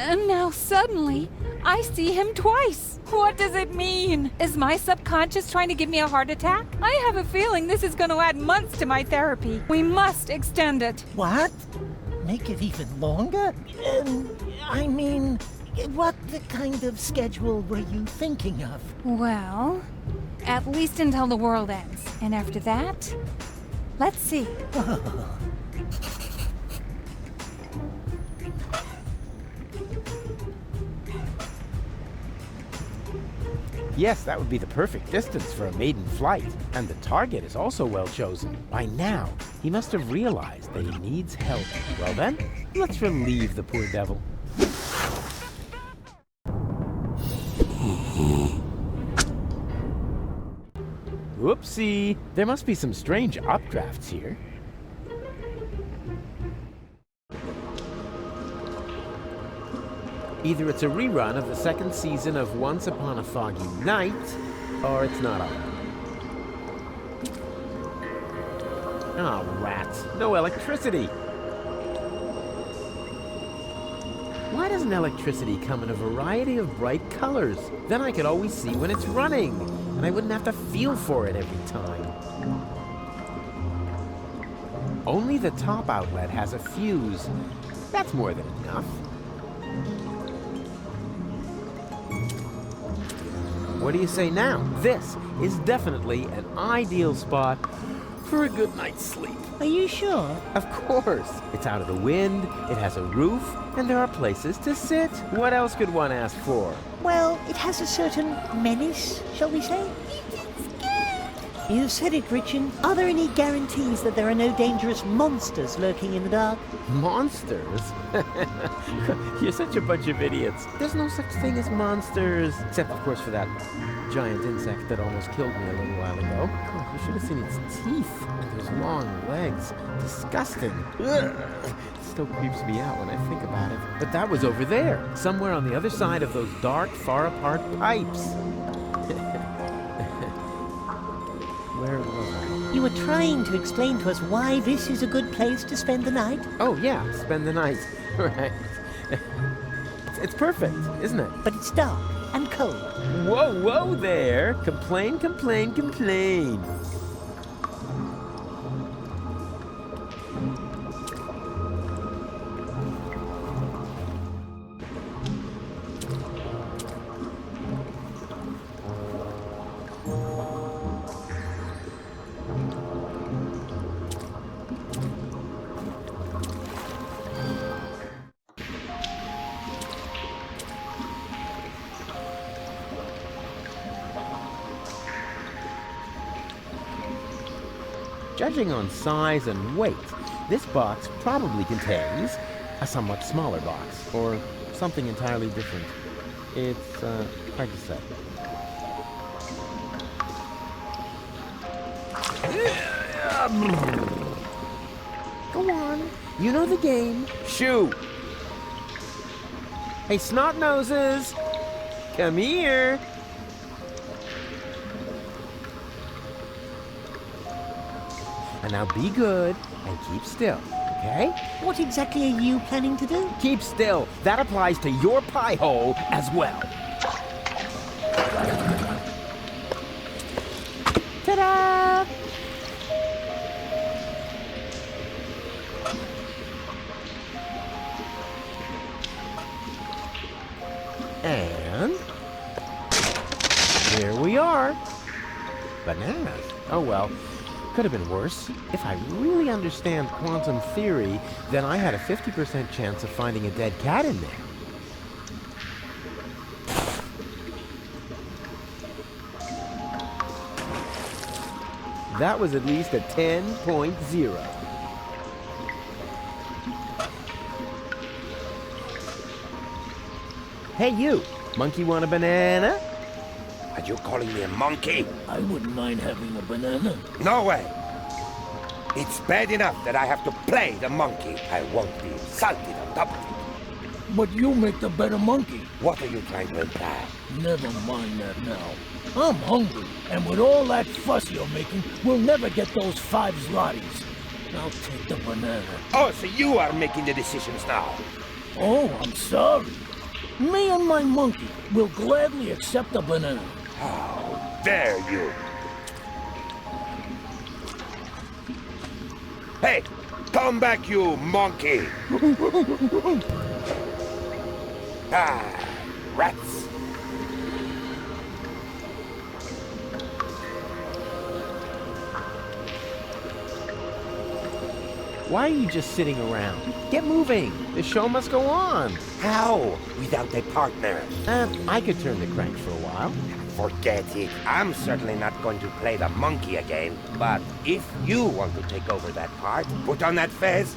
And now suddenly, I see him twice. What does it mean? Is my subconscious trying to give me a heart attack? I have a feeling this is going to add months to my therapy. We must extend it. What? Make it even longer? I mean, what kind of schedule were you thinking of? Well, at least until the world ends. And after that, let's see. Yes, that would be the perfect distance for a maiden flight. And the target is also well chosen. By now, he must have realized that he needs help. Well then, let's relieve the poor devil. Whoopsie! There must be some strange updrafts here. Either it's a rerun of the second season of Once Upon a Foggy Night, or it's not on. Oh, rats. No electricity. Why doesn't electricity come in a variety of bright colors? Then I could always see when it's running, and I wouldn't have to feel for it every time. Only the top outlet has a fuse. That's more than enough. What do you say now? This is definitely an ideal spot for a good night's sleep. Are you sure? Of course. It's out of the wind, it has a roof, and there are places to sit. What else could one ask for? Well, it has a certain menace, shall we say? You said it, Richard. Are there any guarantees that there are no dangerous monsters lurking in the dark? Monsters? You're such a bunch of idiots. There's no such thing as monsters. Except, of course, for that giant insect that almost killed me a little while ago. Oh, you should have seen its teeth and those long legs. Disgusting. Ugh. It still creeps me out when I think about it. But that was over there, somewhere on the other side of those dark, far-apart pipes. Where was I? You were trying to explain to us why this is a good place to spend the night? Oh, yeah, spend the night. Right. It's perfect, isn't it? But it's dark and cold. Whoa, whoa there! Complain, complain, complain. Judging on size and weight, this box probably contains a somewhat smaller box, or something entirely different. It's hard to say. Go on, you know the game. Shoo! Hey, snot noses, come here. And now be good and keep still, okay? What exactly are you planning to do? Keep still. That applies to your pie hole as well. Ta-da! And here we are. Bananas. Oh well. Could have been worse. If I really understand quantum theory, then I had a 50% chance of finding a dead cat in there. That was at least a 10.0. Hey you, monkey want a banana? Are you calling me a monkey? I wouldn't mind having a banana. No way! It's bad enough that I have to play the monkey. I won't be insulted on top of it. But you make the better monkey. What are you trying to imply? Never mind that now. I'm hungry, and with all that fuss you're making, we'll never get those 5 zlotys. I'll take the banana. Oh, so you are making the decisions now. Oh, I'm sorry. Me and my monkey will gladly accept a banana. How dare you! Hey, come back, you monkey! Ah, rats! Why are you just sitting around? Get moving! The show must go on! How? Without a partner? I could turn the crank for a while. Forget it. I'm certainly not going to play the monkey again. But if you want to take over that part, put on that fez,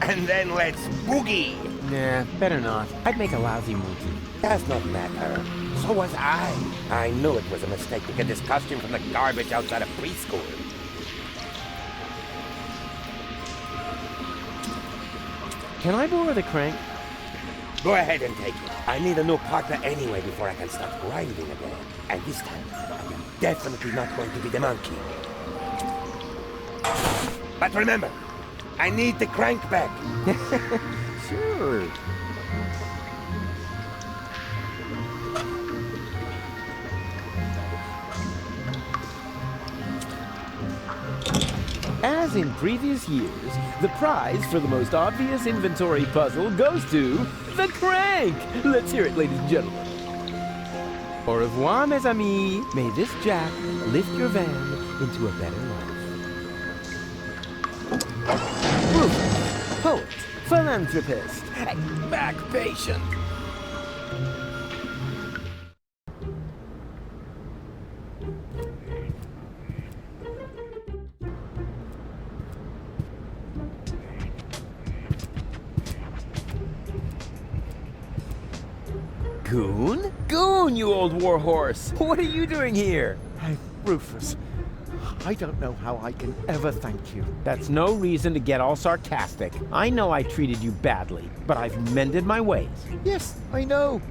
and then let's boogie. Nah, better not. I'd make a lousy monkey. Does not matter. So was I. I knew it was a mistake to get this costume from the garbage outside of preschool. Can I borrow the crank? Go ahead and take it. I need a new partner anyway before I can start grinding again. And this time, I am definitely not going to be the monkey. But remember, I need the crank back. Sure. As in previous years, the prize for the most obvious inventory puzzle goes to the crank! Let's hear it, ladies and gentlemen. Au revoir, mes amis. May this jack lift your van into a better life. Rufus, poet, philanthropist, back patient. Goon? Goon, you old warhorse! What are you doing here? Hey, Rufus, I don't know how I can ever thank you. That's no reason to get all sarcastic. I know I treated you badly, but I've mended my ways. Yes, I know.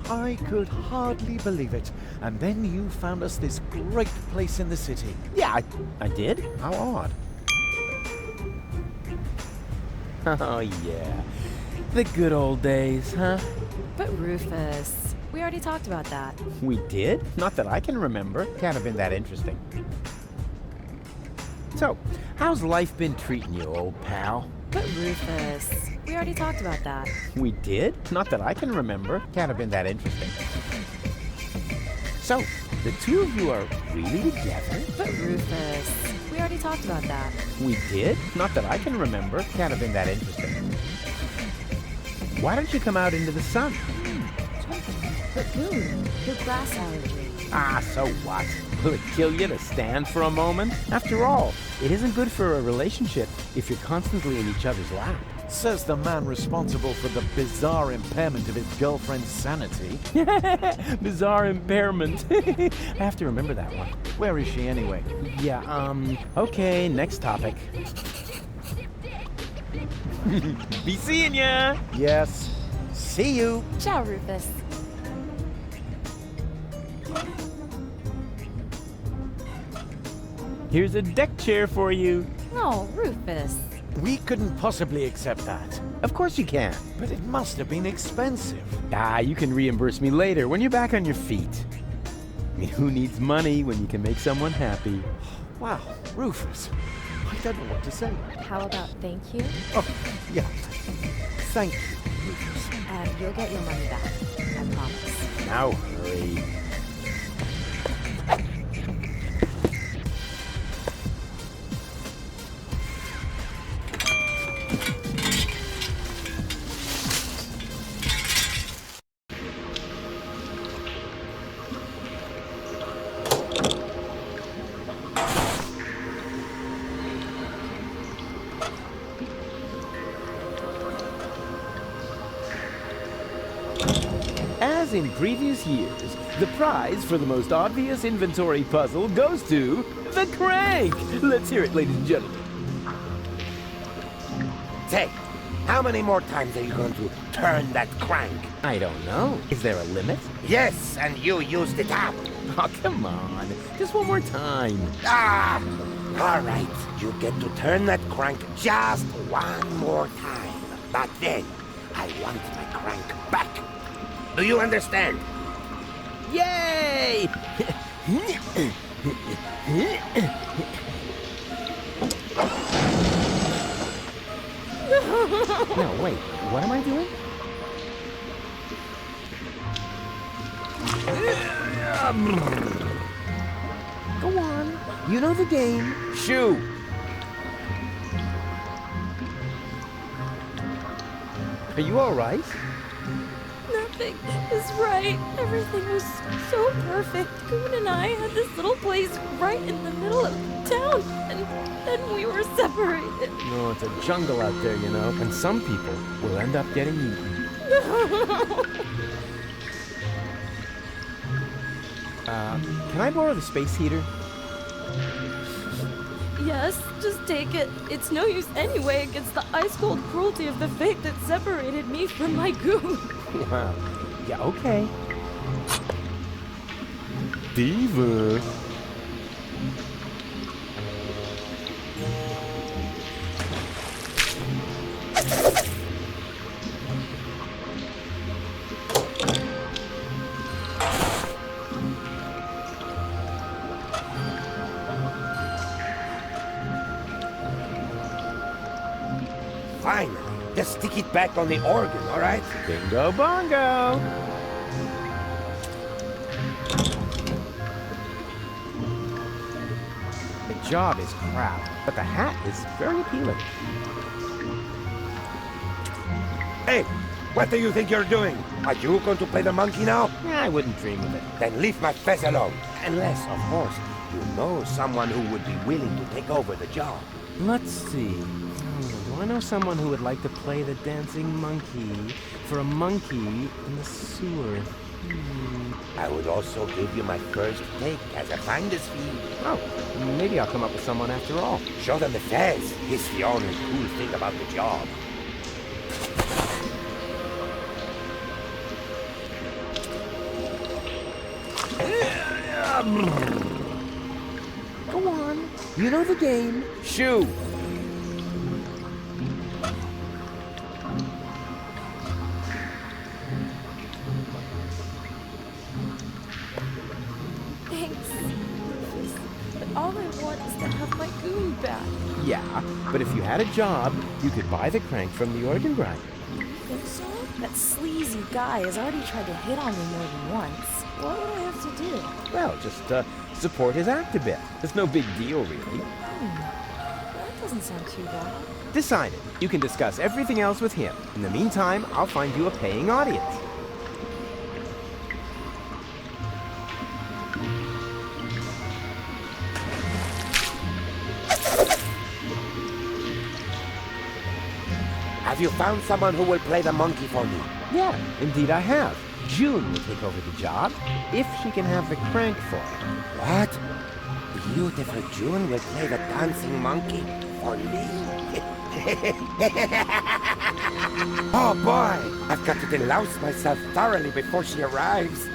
I could hardly believe it. And then you found us this great place in the city. Yeah, I did? How odd. Oh, yeah. The good old days, huh? But Rufus, we already talked about that. We did? Not that I can remember. Can't have been that interesting. So, how's life been treating you, old pal? But Rufus, we already talked about that. We did? Not that I can remember. Can't have been that interesting. So, the two of you are really together? But Rufus, we already talked about that. We did? Not that I can remember. Can't have been that interesting. Why don't you come out into the sun? But Goon, your grass allergy. Ah, so what? Will it kill you to stand for a moment? After all, it isn't good for a relationship if you're constantly in each other's lap. Says the man responsible for the bizarre impairment of his girlfriend's sanity. Bizarre impairment. I have to remember that one. Where is she anyway? Yeah, okay, next topic. Be seeing ya! Yes. See you. Ciao, Rufus. Here's a deck chair for you. No, Rufus. We couldn't possibly accept that. Of course you can. But it must have been expensive. Ah, you can reimburse me later when you're back on your feet. I mean, who needs money when you can make someone happy? Wow, Rufus. I don't know what to say. How about thank you? Oh, yeah. Thank you, Rufus. And you'll get your money back. I promise. Now hurry. As in previous years, the prize for the most obvious inventory puzzle goes to the crank! Let's hear it, ladies and gentlemen. Say, how many more times are you going to turn that crank? I don't know. Is there a limit? Yes, and you used it up. Oh, come on. Just one more time. Ah! All right, you get to turn that crank just one more time. But then, I want my crank back. Do you understand? Yay! No, wait. What am I doing? Go on. You know the game. Shoo! Are you all right? Nothing is right. Everything was so perfect. Goon and I had this little place right in the middle of town, and then we were separated. No, it's a jungle out there, you know. And some people will end up getting eaten. Can I borrow the space heater? Yes, just take it. It's no use anyway against the ice-cold cruelty of the fate that separated me from my goon. Wow. Yeah, okay. Diva. Fine. Just stick it back on the organ, all right? Bingo bongo. The job is crap, but the hat is very appealing. Hey, what do you think you're doing? Are you going to play the monkey now? I wouldn't dream of it. Then leave my face alone. Unless, of course, you know someone who would be willing to take over the job. Let's see. Do I know someone who would like to play the dancing monkey for a monkey in the sewer? I would also give you my first take as a finder's fee. Oh, maybe I'll come up with someone after all. Show them the fez. It's the only cool thing about the job. Go on. You know the game. Shoo! Thanks. But all I want is to have my goon back. Yeah, but if you had a job, you could buy the crank from the organ grinder. You think so? That sleazy guy has already tried to hit on me more than once. What would I have to do? Well, just support his act a bit. It's no big deal, really. That doesn't sound too bad. Decided. You can discuss everything else with him. In the meantime, I'll find you a paying audience. Have you found someone who will play the monkey for me? Yeah, indeed I have. June will take over the job, if she can have the crank for it. What? Beautiful June will play the dancing monkey for me? Oh boy! I've got to delouse myself thoroughly before she arrives.